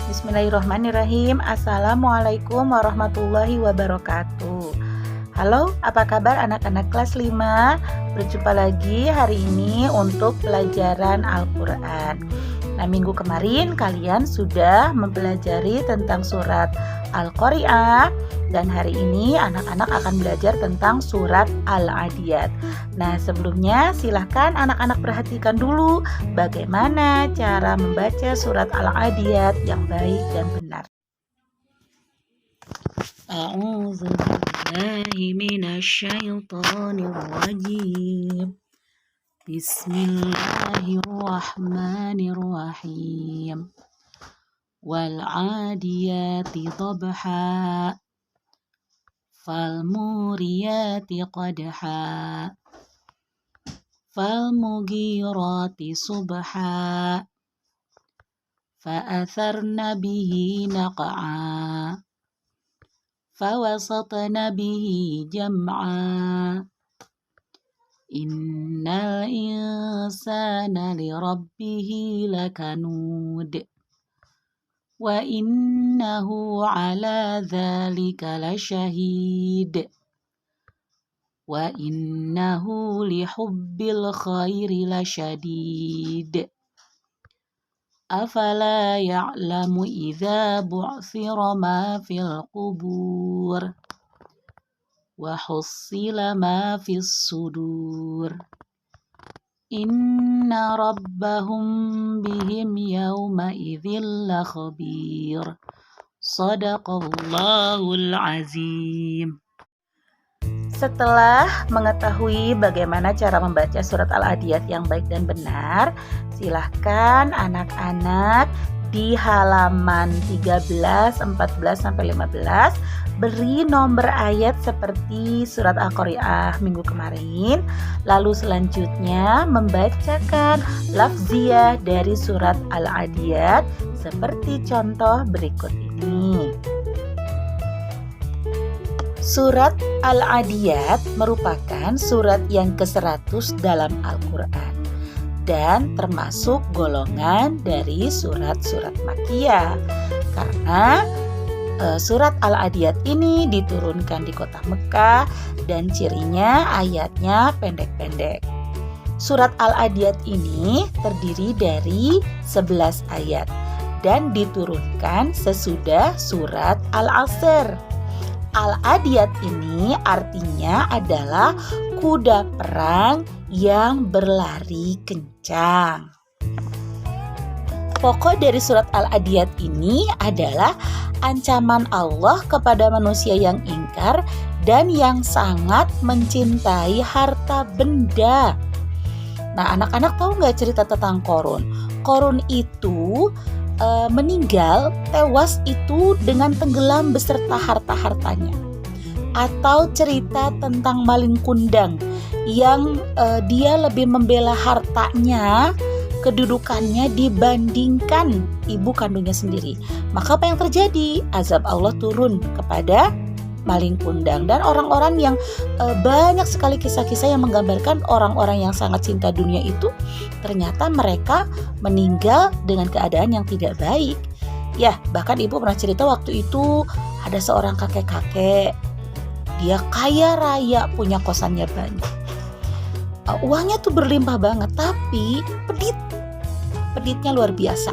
Bismillahirrahmanirrahim. Assalamualaikum warahmatullahi wabarakatuh. Halo, apa kabar anak-anak kelas 5? Berjumpa lagi hari ini untuk pelajaran Al-Quran. Nah, minggu kemarin kalian sudah mempelajari tentang surat Al-Qari'ah, dan hari ini anak-anak akan belajar tentang surat Al-Adiyat. Nah, sebelumnya silahkan anak-anak perhatikan dulu bagaimana cara membaca surat Al-Adiyat yang baik dan benar. A'udzu billahi minasyaitonir rajim. Bismillahirrahmanirrahim. Wal 'adiyati dhabha fal muriyati qadha fal mughirati subha fa atharna bihi naq'a fa wasatna bihi jam'a innal insana li rabbihi lakanud wa innahu ala dzalika lasyahid wa innahu li hubbil khairi lasyadid afala ya'lamu idza bu'thira ma fil qubur wa hussila ma fis sudur inna rabbahum bihim yawma idzil lakhabir. Shadaqallahul azim. Setelah mengetahui bagaimana cara membaca surat Al-Adiyat yang baik dan benar, silahkan anak-anak di halaman 13, 14, sampai 15 beri nomor ayat seperti surat Al-Qari'ah minggu kemarin. Lalu selanjutnya membacakan lafziyah dari surat Al-Adiyat seperti contoh berikut ini. Surat Al-Adiyat merupakan surat yang ke-100 dalam Al-Quran dan termasuk golongan dari surat-surat Makkiyah, karena surat Al-Adiyat ini diturunkan di kota Mekah dan cirinya ayatnya pendek-pendek. Surat Al-Adiyat ini terdiri dari 11 ayat dan diturunkan sesudah surat Al-Asr. Al-Adiyat ini artinya adalah kuda perang yang berlari kencang. Pokok dari surat Al-Adiyat ini adalah ancaman Allah kepada manusia yang ingkar dan yang sangat mencintai harta benda. Nah, anak-anak tahu nggak cerita tentang Qarun? Qarun itu meninggal, tewas itu dengan tenggelam beserta harta-hartanya. Atau cerita tentang maling kundang yang dia lebih membela hartanya, kedudukannya dibandingkan ibu kandungnya sendiri. Maka apa yang terjadi? Azab Allah turun kepada maling kundang. Dan orang-orang yang banyak sekali kisah-kisah yang menggambarkan orang-orang yang sangat cinta dunia itu ternyata mereka meninggal dengan keadaan yang tidak baik. Ya, bahkan ibu pernah cerita waktu itu ada seorang kakek-kakek. Dia kaya raya, punya kosannya banyak. Uangnya tuh berlimpah banget, tapi peditnya luar biasa.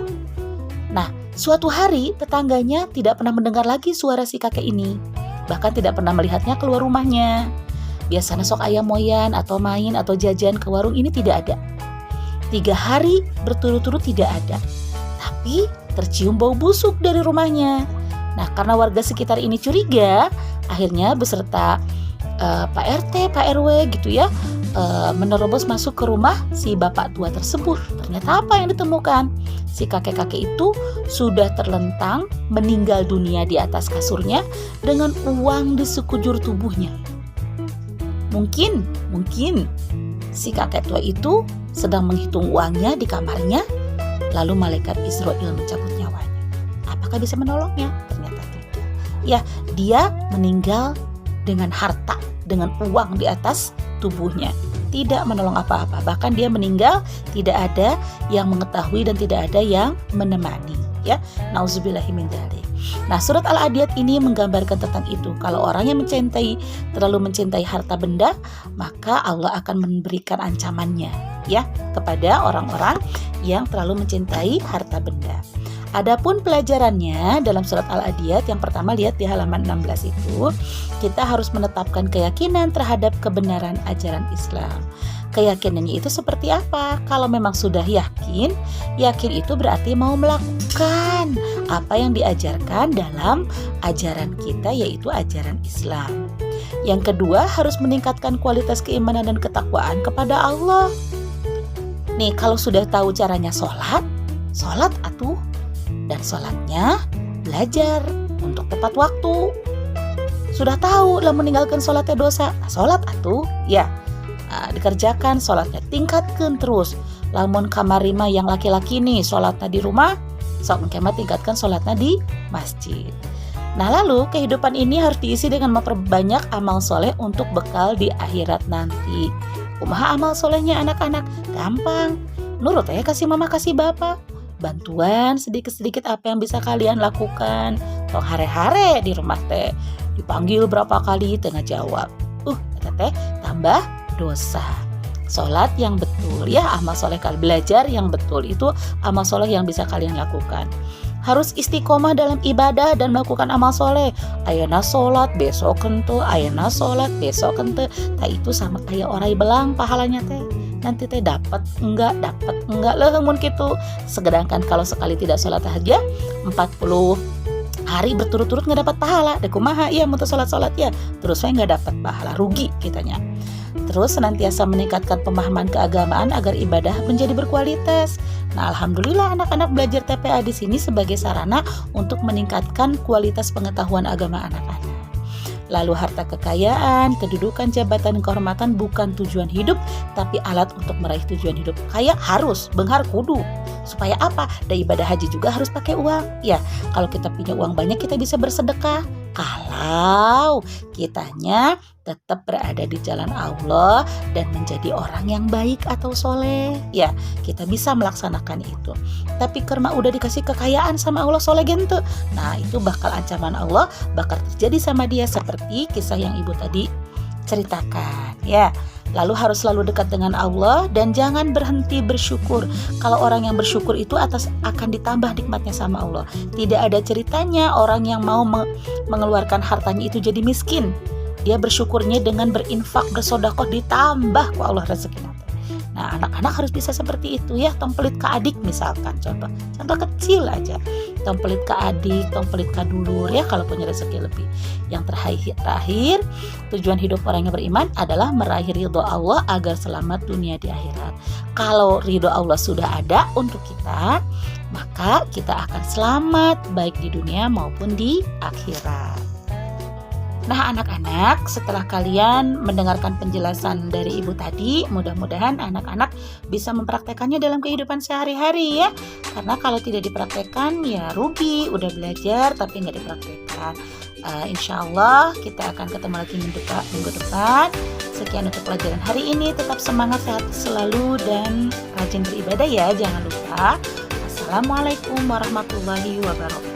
Nah, suatu hari tetangganya tidak pernah mendengar lagi suara si kakek ini, bahkan tidak pernah melihatnya keluar rumahnya. Biasanya sok ayam moyan atau main atau jajan ke warung ini tidak ada. 3 hari berturut-turut tidak ada, tapi tercium bau busuk dari rumahnya. Nah, karena warga sekitar ini curiga, akhirnya beserta Pak RT, Pak RW gitu ya, menerobos masuk ke rumah si bapak tua tersebut. Ternyata apa yang ditemukan? Si kakek-kakek itu sudah terlentang meninggal dunia di atas kasurnya dengan uang di sekujur tubuhnya. Mungkin si kakek tua itu sedang menghitung uangnya di kamarnya, lalu malaikat Israil mencabut nyawanya. Apakah bisa menolongnya? Ternyata tidak. Ya, dia meninggal dengan harta, dengan uang di atas tubuhnya. Tidak menolong apa-apa. Bahkan dia meninggal tidak ada yang mengetahui dan tidak ada yang menemani. ya. Nauzubillahi min dzalik. Nah, surat Al-Adiyat ini menggambarkan tentang itu. Kalau orang yang terlalu mencintai harta benda, maka Allah akan memberikan ancamannya ya kepada orang-orang yang terlalu mencintai harta benda. Adapun pelajarannya dalam surat Al-Adiyat yang pertama, lihat di halaman 16 itu, kita harus menetapkan keyakinan terhadap kebenaran ajaran Islam. Keyakinannya itu seperti apa? Kalau memang sudah yakin itu berarti mau melakukan apa yang diajarkan dalam ajaran kita, yaitu ajaran Islam. Yang kedua, harus meningkatkan kualitas keimanan dan ketakwaan kepada Allah. Nih, kalau sudah tahu caranya sholat atuh. Dan sholatnya belajar untuk tepat waktu. Sudah tahu lah meninggalkan sholatnya dosa, sholat atuh ya. Dikerjakan sholatnya, tingkatkan terus. Lamun kamarima yang laki-laki nih sholatnya di rumah, sok mengkema tingkatkan sholatnya di masjid. Nah, lalu kehidupan ini harus diisi dengan memperbanyak amal soleh untuk bekal di akhirat nanti. Kumaha amal solehnya anak-anak? Gampang. Nurut ya kasih mama kasih bapak. Bantuan sedikit-sedikit apa yang bisa kalian lakukan. Tong hare-hare di rumah teh dipanggil berapa kali tengah jawab. Teh tambah dosa. Sholat yang betul ya, amal soleh kalian, belajar yang betul itu amal soleh yang bisa kalian lakukan. Harus istiqomah dalam ibadah dan melakukan amal soleh. Ayeuna sholat besok kente, ayeuna sholat besok kente. Nah, itu sama kayak orang belang pahalanya teh. Nanti teh dapat enggak leuheung gitu. Sedangkan kalau sekali tidak sholat aja 40 hari berturut-turut nggak dapat pahala. Deh kumaha ya mutu sholat ya. Terus saya nggak dapat pahala, rugi kitanya. Terus senantiasa meningkatkan pemahaman keagamaan agar ibadah menjadi berkualitas. Nah, alhamdulillah anak-anak belajar TPA di sini sebagai sarana untuk meningkatkan kualitas pengetahuan agama anak-anak. Lalu harta kekayaan, kedudukan, jabatan, kehormatan bukan tujuan hidup, tapi alat untuk meraih tujuan hidup. Kayak harus, benghar kudu. Supaya apa? Dan ibadah haji juga harus pakai uang. Ya, kalau kita punya uang banyak kita bisa bersedekah. Kalau kitanya tetap berada di jalan Allah dan menjadi orang yang baik atau soleh, ya kita bisa melaksanakan itu. Tapi karena udah dikasih kekayaan sama Allah soleh gitu, nah itu bakal ancaman Allah bakal terjadi sama dia seperti kisah yang ibu tadi ceritakan ya. Lalu harus selalu dekat dengan Allah dan jangan berhenti bersyukur. Kalau orang yang bersyukur itu akan ditambah nikmatnya sama Allah. Tidak ada ceritanya orang yang mau mengeluarkan hartanya itu jadi miskin. Dia bersyukurnya dengan berinfak, bersedekah, ditambah ku Allah rezekinya. Nah, anak-anak harus bisa seperti itu ya. Tong pelit ka adik misalkan, contoh kecil aja. Tong pelit ka adik, tong pelit ka dulur ya kalau punya rezeki lebih. Yang terakhir, tujuan hidup orang yang beriman adalah meraih ridho Allah agar selamat dunia di akhirat. Kalau ridho Allah sudah ada untuk kita, maka kita akan selamat baik di dunia maupun di akhirat. Nah, anak-anak, setelah kalian mendengarkan penjelasan dari ibu tadi, mudah-mudahan anak-anak bisa mempraktekannya dalam kehidupan sehari-hari ya. Karena kalau tidak dipraktekkan ya rugi, udah belajar tapi nggak dipraktekkan. Insya Allah kita akan ketemu lagi minggu depan. Sekian untuk pelajaran hari ini. Tetap semangat, sehat selalu dan rajin beribadah ya. Jangan lupa. Assalamualaikum warahmatullahi wabarakatuh.